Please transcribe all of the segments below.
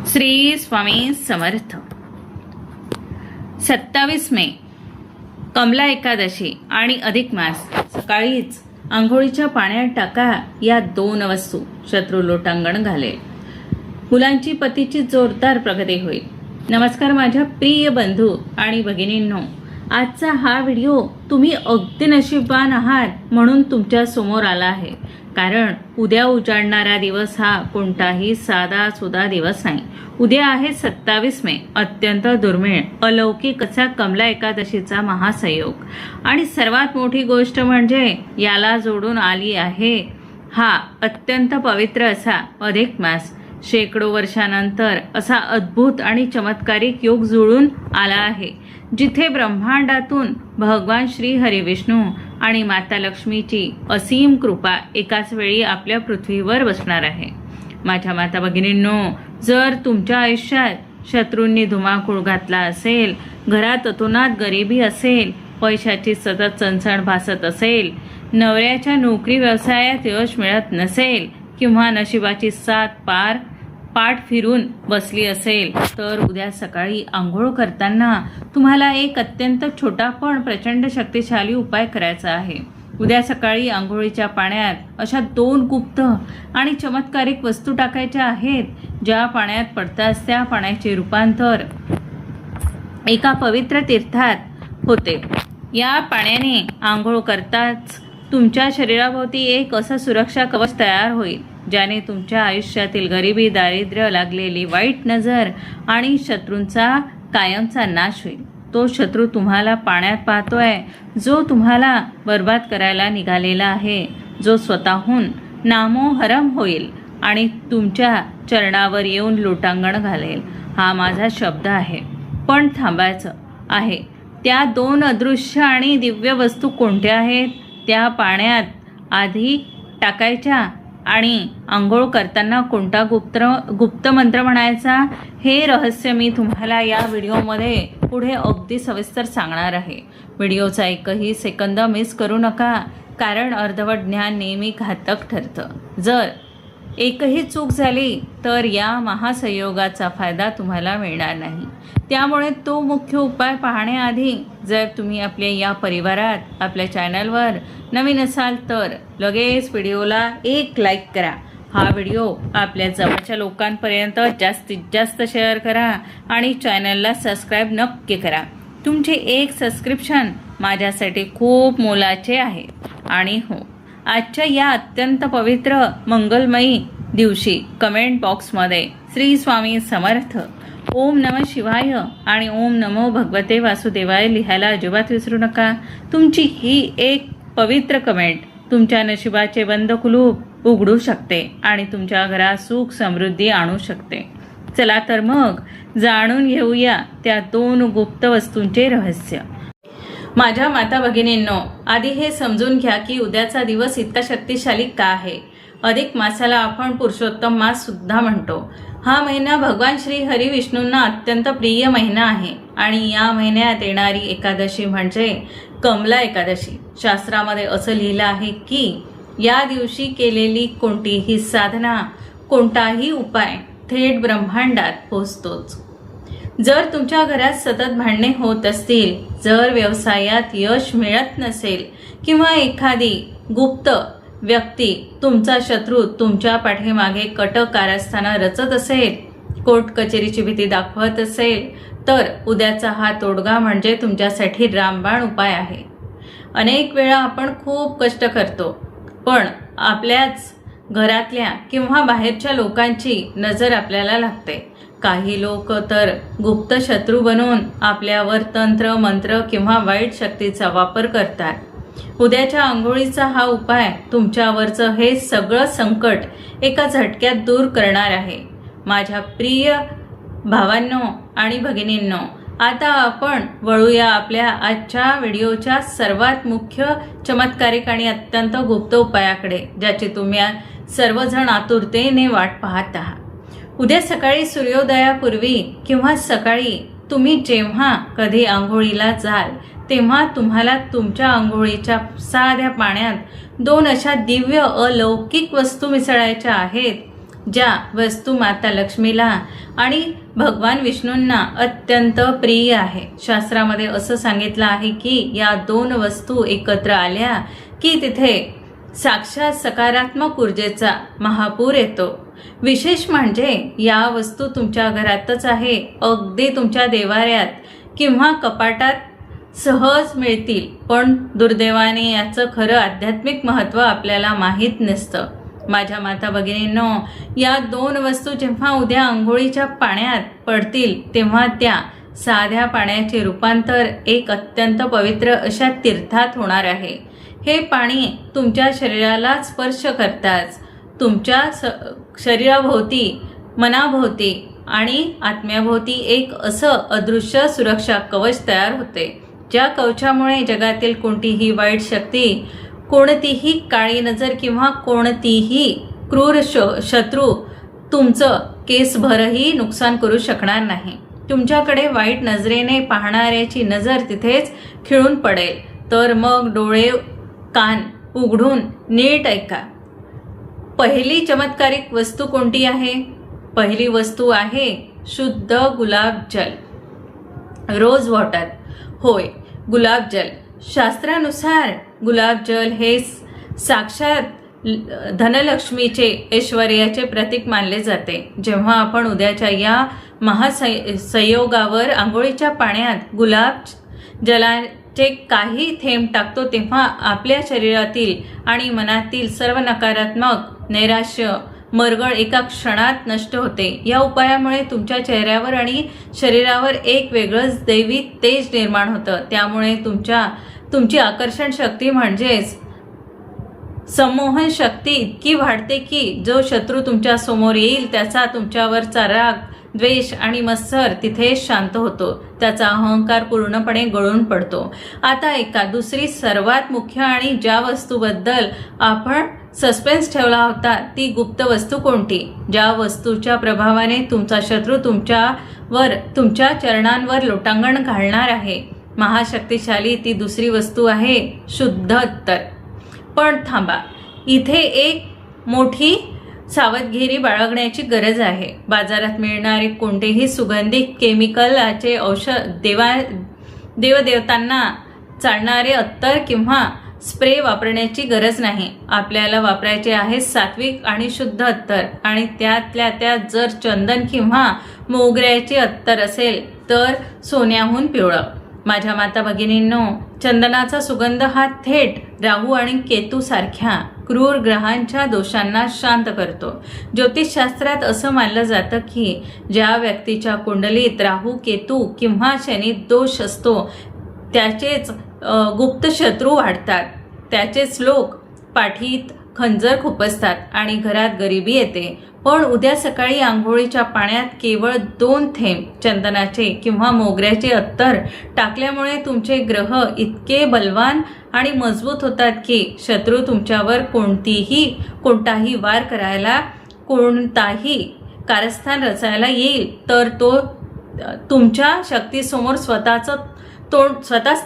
श्री स्वामी समर्थ। 27 मे कमला एकादशी आणि अधिक मास। सकाळीच आंघोळीच्या पाण्यात टाका या दोन वस्तू, शत्रू लोटांगण घालेल, मुलांची पतीची जोरदार प्रगती होईल। नमस्कार माझ्या प्रिय बंधू आणि भगिनींनो, आजचा हा व्हिडिओ तुम्ही अगदी नशीबवान आहात म्हणून तुमच्या समोर आला आहे। कारण उद्या उजाडणारा दिवस हा कोणताही साधा सुधा दिवस नाही। उद्या आहे 27 मे, अत्यंत दुर्मिळ अलौकिक असा कमला एकादशीचा महासंयोग। आणि सर्वात मोठी गोष्ट म्हणजे याला जोडून आली आहे हा अत्यंत पवित्र असा अधिक मास। शेकडो वर्षानंतर असा अद्भुत आणि चमत्कारिक योग जुळून आला आहे, जिथे ब्रह्मांडातून भगवान श्री हरी विष्णू आणि माता लक्ष्मीची असीम कृपा एकाच वेळी आपल्या पृथ्वीवर बसणार आहे। माझ्या माता भगिनींनो, जर तुमच्या आयुष्यात शत्रूंनी धुमाकूळ घातला असेल, घरात अतोनात गरिबी असेल, पैशाची सतत चणचण भासत असेल, नवऱ्याच्या नोकरी व्यवसायात यश मिळत नसेल किंवा नशिबाची साथ पाठ फिरून बसली असेल, तर उद्या सकाळी आंघोळ करताना तुम्हाला एक अत्यंत छोटा पण प्रचंड शक्तिशाली उपाय करायचा आहे। उद्या सकाळी आंघोळीच्या पाण्यात अशा दोन गुप्त आणि चमत्कारिक वस्तू टाकायच्या आहेत, ज्या पाण्यात पडताच त्या पाण्याचे रूपांतर एका पवित्र तीर्थात होते। या पाण्याने आंघोळ करताच तुमच्या शरीराभोवती एक असं सुरक्षा कवच तयार होईल, ज्याने तुमच्या आयुष्यातील गरिबी, दारिद्र्य, लागलेली वाईट नजर आणि शत्रूंचा कायमचा नाश होईल। तो शत्रू तुम्हाला पाण्यात पाहतोय, जो तुम्हाला बर्बाद करायला निघालेला आहे, जो स्वतःहून नामोहरम होईल आणि तुमच्या चरणावर येऊन लोटांगण घालेल। हा माझा शब्द आहे, पण थांबायचं आहे। त्या दोन अदृश्य आणि दिव्य वस्तू कोणत्या आहेत? त्या पाण्यात आधी टाकायच्या आणि आंघोळ करताना कोणता गुप्त मंत्र म्हणायचा, हे रहस्य मी तुम्हाला या व्हिडिओमध्ये पुढे अगदी सविस्तर सांगणार आहे। व्हिडिओचा एकही सेकंद मिस करू नका, कारण अर्धवट ज्ञान नेहमी घातक ठरतं। जर एकही चूक झाली तर या महासंयोगाचा फायदा तुम्हाला मिळणार नाही। त्यामुळे तो मुख्य उपाय पाहण्याआधी जर तुम्ही आपल्या या परिवारात आपल्या चॅनलवर नवीन असाल तर लगेच व्हिडिओला एक लाईक करा। हा व्हिडिओ आपल्या जवळच्या लोकांपर्यंत जास्तीत जास्त शेअर करा आणि चॅनलला सबस्क्राईब नक्की करा। तुमचे एक सबस्क्रिप्शन माझ्यासाठी खूप मोलाचे आहे। आणि हो, आजच्या या अत्यंत पवित्र मंगलमयी दिवशी कमेंट बॉक्समध्ये श्री स्वामी समर्थ, ओम नमः शिवाय आणि ओम नमो भगवते वासुदेवाय लिहायला अजिबात विसरू नका। तुमची ही एक पवित्र कमेंट तुमच्या नशिबाचे बंद कुलूप उघडू शकते आणि तुमच्या घरात सुख समृद्धी आणू शकते। चला तर मग जाणून घेऊया त्या दोन गुप्त वस्तूंचे रहस्य। माझ्या माता भगिनींनो, आधी हे समजून घ्या की उद्याचा दिवस इतका शक्तिशाली का आहे। अधिक मासाला आपण पुरुषोत्तम मास सुद्धा म्हणतो। हा महिना भगवान श्री हरी विष्णूंना अत्यंत प्रिय महिना आहे आणि या महिन्यात येणारी एकादशी म्हणजे कमला एकादशी। शास्त्रामध्ये असं लिहिलं आहे की या दिवशी केलेली कोणतीही साधना, कोणताही उपाय थेट ब्रह्मांडात पोहोचतोच। जर तुमच्या घरात सतत भांडणे होत असतील, जर व्यवसायात यश मिळत नसेल किंवा एखादी गुप्त व्यक्ती, तुमचा शत्रू तुमच्या पाठीमागे कट कारस्थाना रचत असेल, कोर्ट कचेरीची भीती दाखवत असेल, तर उद्याचा हा तोडगा म्हणजे तुमच्यासाठी रामबाण उपाय आहे। अनेक वेळा आपण खूप कष्ट करतो, पण आपल्याच घरातल्या किंवा बाहेरच्या लोकांची नजर आपल्याला लागते। काही लोक तर गुप्त शत्रू बनून आपल्यावर तंत्र, मंत्र किंवा वाईट शक्तीचा वापर करतात। उद्याच्या आंघोळीचा हा उपाय तुमच्यावरचं हे सगळं संकट एका झटक्यात दूर करणार आहे। माझ्या प्रिय भावांनो आणि भगिनींनो, आता आपण वळूया आपल्या आजच्या व्हिडिओच्या सर्वात मुख्य, चमत्कारिक आणि अत्यंत गुप्त उपायाकडे, ज्याची तुम्ही सर्वजण आतुरतेने वाट पाहत आहात। उद्या सकाळी सूर्योदयापूर्वी किंवा सकाळी तुम्ही जेव्हा कधी आंघोळीला जाल, तेव्हा तुम्हाला तुमच्या आंघोळीच्या साध्या पाण्यात दोन अशा दिव्य अलौकिक वस्तू मिसळायच्या आहेत, ज्या वस्तू माता लक्ष्मीला आणि भगवान विष्णूंना अत्यंत प्रिय आहे. शास्त्रामध्ये असं सांगितलं आहे की या दोन वस्तू एकत्र आल्या की तिथे साक्षात सकारात्मक ऊर्जेचा महापूर येतो. विशेष म्हणजे या वस्तू तुमच्या घरातच आहे, अगदी तुमच्या देवाऱ्यात किंवा कपाटात सहज मिळतील. पण दुर्दैवाने याचं खरं आध्यात्मिक महत्त्व आपल्याला माहीत नसतं. माझ्या माता भगिनींनो, या दोन वस्तू जेव्हा उद्या अंघोळीच्या पाण्यात पडतील तेव्हा त्या साध्या पाण्याचे रूपांतर एक अत्यंत पवित्र अशा तीर्थात होणार आहे. हे पाणी तुमच्या शरीराला स्पर्श करताच तुमच्या शरीराभोवती, मनाभोवती आणि आत्म्याभोवती एक असं अदृश्य सुरक्षा कवच तयार होते, ज्या कवचामुळे जगातील कोणतीही वाईट शक्ती, कोणतीही काळी नजर किंवा कोणतीही क्रूर शत्रू तुमचं केसभरही नुकसान करू शकणार नाही. तुमच्याकडे वाईट नजरेने पाहणाऱ्याची नजर तिथेच खिळून पडेल. तर मग डोळे कान उघडून नीट ऐका. पहिली चमत्कारिक वस्तू कोणती आहे? पहिली वस्तू आहे शुद्ध गुलाबजल, रोज वॉटर. होय, गुलाबजल. शास्त्रानुसार गुलाबजल हे साक्षात धनलक्ष्मीचे, ऐश्वर्याचे प्रतीक मानले जाते. जेव्हा आपण उद्याच्या या महासंयोगावर आंघोळीच्या पाण्यात गुलाब जलाचे काही थेंब टाकतो तेव्हा आपल्या शरीरातील आणि मनातील सर्व नकारात्मक, नैराश्य, मरगळ एका क्षणात नष्ट होते. या उपायामुळे तुमच्या चेहऱ्यावर आणि शरीरावर एक वेगळंच दैवी तेज निर्माण होतं. त्यामुळे तुमची आकर्षण शक्ती म्हणजेच संमोहन शक्ती इतकी वाढते की जो शत्रू तुमच्या समोर येईल त्याचा तुमच्यावरचा राग, द्वेष आणि मत्सर तिथे शांत होतो. त्याचा अहंकार पूर्णपणे गळून पडतो. आता एका दुसरी सर्वात मुख्य आणि ज्या वस्तूबद्दल आपण सस्पेन्स ठेवला होता ती गुप्त वस्तू कोणती? ज्या वस्तूच्या प्रभावाने तुमचा शत्रू तुमच्या चरणांवर लोटांगण घालणार आहे. महाशक्तिशाली ती दुसरी वस्तू आहे शुद्ध अत्तर. पण थांबा, इथे एक मोठी सावधगिरी बाळगण्याची गरज आहे. बाजारात मिळणारे कोणतेही सुगंधित केमिकलचे औषध, देवदेवतांना चालणारे अत्तर किंवा स्प्रे वापरण्याची गरज नाही. आपल्याला वापरायचे आहे सात्विक आणि शुद्ध अत्तर. आणि त्यातल्या त्यात जर चंदन किंवा मोगऱ्याचे अत्तर असेल तर सोन्याहून पिवळं. माझ्या माता भगिनींनो, चंदनाचा सुगंध हा थेट राहू आणि केतू सारख्या क्रूर ग्रहांच्या दोषांना शांत करतो. ज्योतिषशास्त्रात असं मानलं जातं की ज्या व्यक्तीच्या कुंडलीत राहू, केतू किंवा शनी दोष असतो त्याचेच गुप्त शत्रू वाढतात, त्याचेच लोक पाठीत खंजर खुपसतात आणि घरात गरिबी येते. पण उद्या सकाळी आंघोळीच्या पाण्यात केवळ 2 थेंब चंदनाचे किंवा मोगऱ्याचे अत्तर टाकल्यामुळे तुमचे ग्रह इतके बलवान आणि मजबूत होतात की शत्रू तुमच्यावर कोणताही वार करायला, कोणताही कारस्थान रचायला येईल तर तो तुमच्या शक्तीसमोर स्वतःच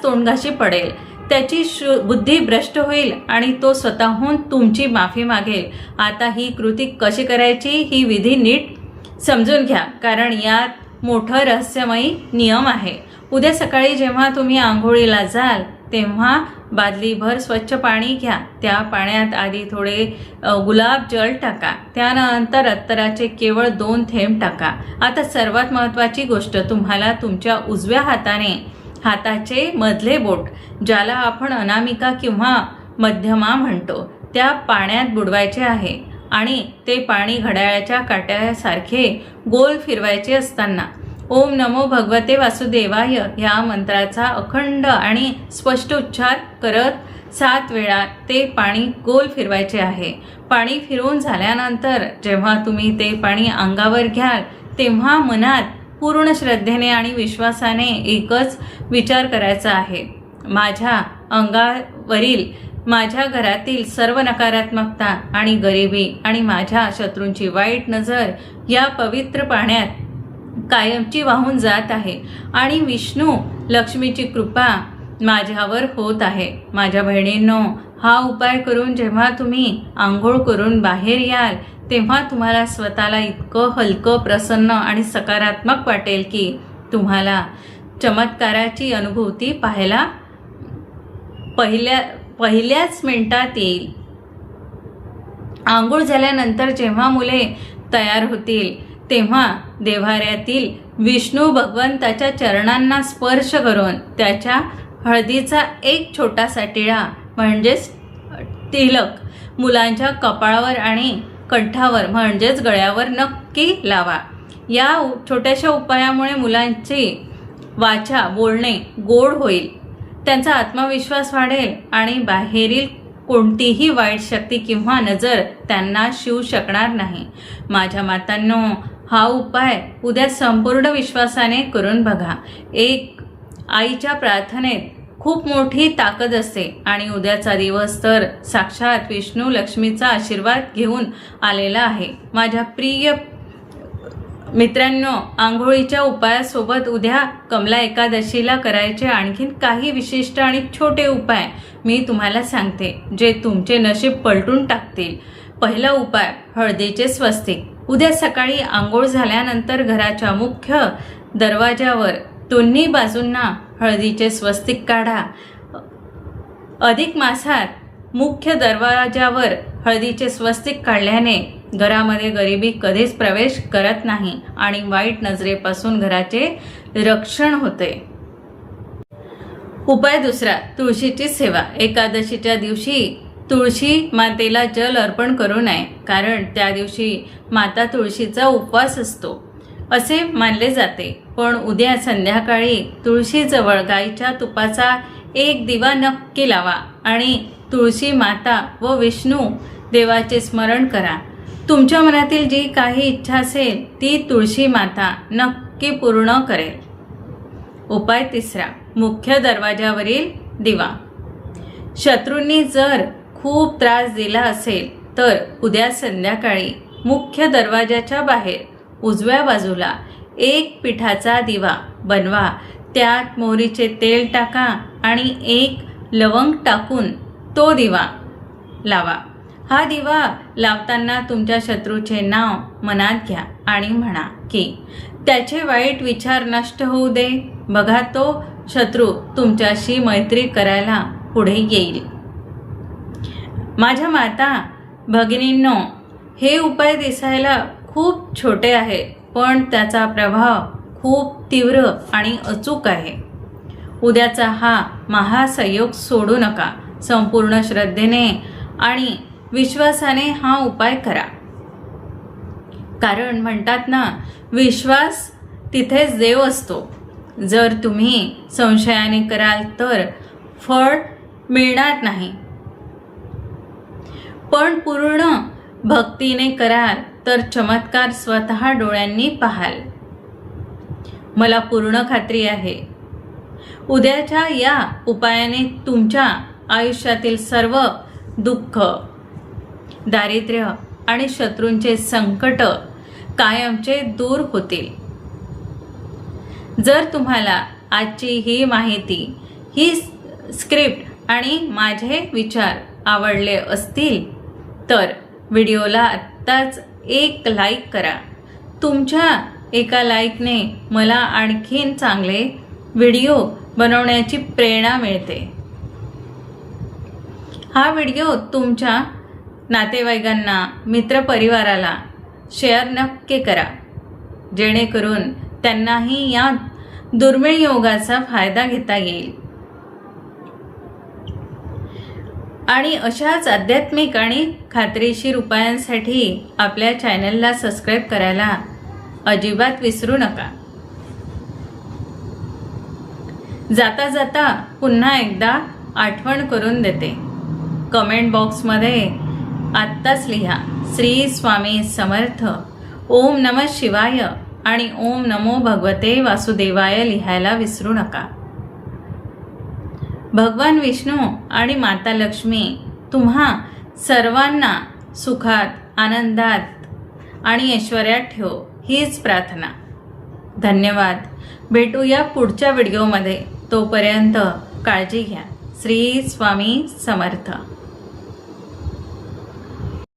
तोंडघाशी पडेल. त्याची बुद्धी भ्रष्ट होईल आणि तो स्वतःहून तुमची माफी मागेल. आता ही कृती कशी करायची ही विधी नीट समजून घ्या, कारण यात मोठं रहस्यमयी नियम आहे. उद्या सकाळी जेव्हा तुम्ही आंघोळीला जाल तेव्हा बादलीभर स्वच्छ पाणी घ्या. त्या पाण्यात आधी थोडे गुलाबजल टाका. त्यानंतर अत्तराचे केवळ 2 थेंब टाका. आता सर्वात महत्त्वाची गोष्ट, तुम्हाला तुमच्या उजव्या हाताचे मधले बोट, ज्याला आपण अनामिका किंवा मध्यमा म्हणतो, त्या पाण्यात बुडवायचे आहे आणि ते पाणी घड्याळाच्या काट्यासारखे गोल फिरवायचे असताना ओम नमो भगवते वासुदेवाय या मंत्राचा अखंड आणि स्पष्ट उच्चार करत 7 वेळा ते पाणी गोल फिरवायचे आहे. पाणी फिरवून झाल्यानंतर जेव्हा तुम्ही ते पाणी अंगावर घ्याल तेव्हा मनात पूर्ण श्रद्धेने आणि विश्वासाने एकच विचार करायचा आहे, माझ्या अंगावरील, माझ्या घरातील सर्व नकारात्मकता आणि गरिबी आणि माझ्या शत्रूंची वाईट नजर या पवित्र पाण्यात कायमची वाहून जात आहे आणि विष्णू लक्ष्मीची कृपा माझ्यावर होत आहे. माझ्या बहिणींनो, हा उपाय करून जेव्हा तुम्ही आंघोळ करून बाहेर याल तेव्हा तुम्हाला स्वतःला इतकं हलकं, प्रसन्न आणि सकारात्मक वाटेल की तुम्हाला चमत्काराची अनुभूती पाहायला पहिल्याच मिनिटात येईल. आंघोळ झाल्यानंतर जेव्हा मुले तयार होतील तेव्हा देव्हाऱ्यातील विष्णू भगवंताच्या चरणांना स्पर्श करून त्याच्या हळदीचा एक छोटासा टिळा म्हणजेच तिलक मुलांच्या कपाळावर आणि कंठावर म्हणजेच गळ्यावर नक्की लावा. या छोट्याशा उपायामुळे मुलांची वाचा बोलणे गोड होईल, त्यांचा आत्मविश्वास वाढेल आणि बाहेरील कोणतीही वाईट शक्ती किंवा नजर त्यांना शिवू शकणार नाही. माझ्या मातांनो, हा उपाय उद्या संपूर्ण विश्वासाने करून बघा. एक आईच्या प्रार्थनेत खूप मोठी ताकद असते आणि उद्याचा दिवस तर साक्षात विष्णू लक्ष्मीचा आशीर्वाद घेऊन आलेला आहे. माझ्या प्रिय मित्रांनो, आंघोळीच्या उपायासोबत उद्या कमला एकादशीला करायचे आणखीन काही विशिष्ट आणि छोटे उपाय मी तुम्हाला सांगते जे तुमचे नशीब पलटून टाकतील. पहिला उपाय, हळदीचे स्वस्तिक. उद्या सकाळी आंघोळ झाल्यानंतर घराच्या मुख्य दरवाजावर दोन्ही बाजूंना हळदीचे स्वस्तिक काढा. अधिक मासात मुख्य दरवाजावर हळदीचे स्वस्तिक काढल्याने घरामध्ये गरिबी कधीच प्रवेश करत नाही आणि वाईट नजरेपासून घराचे रक्षण होते. उपाय दुसरा, तुळशीची सेवा. एकादशीच्या दिवशी तुळशी मातेला जल अर्पण करू नये, कारण त्या दिवशी माता तुळशीचा उपवास असतो असे मानले जाते. पण उद्या संध्याकाळी तुळशीजवळ गाईच्या तुपाचा एक दिवा नक्की लावा आणि तुळशी माता व विष्णू देवाचे स्मरण करा. तुमच्या मनातील जी काही इच्छा असेल ती तुळशी माता नक्की पूर्ण करेल. उपाय तिसरा, मुख्य दरवाजावरील दिवा. शत्रूंनी जर खूप त्रास दिला असेल तर उद्या संध्याकाळी मुख्य दरवाजाच्या बाहेर उजव्या बाजूला एक पिठाचा दिवा बनवा. त्यात मोहरीचे तेल टाका आणि एक लवंग टाकून तो दिवा लावा. हा दिवा लावताना तुमच्या शत्रूचे नाव मनात घ्या आणि म्हणा की त्याचे वाईट विचार नष्ट होऊ दे. बघा, तो शत्रू तुमच्याशी मैत्री करायला पुढे येईल. माझ्या माता भगिनींनो, हे उपाय दिसायला खूप छोटे आहे पण त्याचा प्रभाव खूप तीव्र आणि अचूक आहे. उद्याचा हा महासंयोग सोडू नका. संपूर्ण श्रद्धेने आणि विश्वासाने हा उपाय करा. कारण म्हणतात ना, विश्वास तिथेच देव असतो. जर तुम्ही संशयाने कराल तर फळ मिळणार नाही, पण पूर्ण भक्तीने कराल तर चमत्कार स्वतः डोळ्यांनी पाहाल. मला पूर्ण खात्री आहे उद्याच्या या उपायाने तुमच्या आयुष्यातील सर्व दुःख, दारिद्र्य आणि शत्रूंचे संकट कायमचे दूर होतील. जर तुम्हाला आजची ही माहिती, ही स्क्रिप्ट आणि माझे विचार आवडले असतील तर व्हिडिओला आत्ताच एक लाईक करा. तुमच्या एका लाईकने मला आणखीन चांगले व्हिडिओ बनवण्याची प्रेरणा मिळते. हा व्हिडिओ तुमच्या नातेवाईकांना, मित्रपरिवाराला शेअर नक्की करा, जेणेकरून त्यांनाही या दुर्मिळ योगाचा फायदा घेता येईल. आणि अशाच आध्यात्मिक आणि खात्रीशीर उपायांसाठी आपल्या चॅनलला सबस्क्राईब करायला अजिबात विसरू नका. जाता जाता पुन्हा एकदा आठवण करून देते. कमेंट बॉक्समध्ये आत्ताच लिहा श्री स्वामी समर्थ, ओम नमः शिवाय आणि ओम नमो भगवते वासुदेवाय लिहायला विसरू नका. भगवान विष्णू आणि माता लक्ष्मी तुम्हा सर्वांना सुखात, आनंदात आणि ऐश्वर्यात ठेवो, हीच प्रार्थना. धन्यवाद. भेटूया पुढच्या व्हिडिओमध्ये. तोपर्यंत काळजी घ्या. श्री स्वामी समर्थ.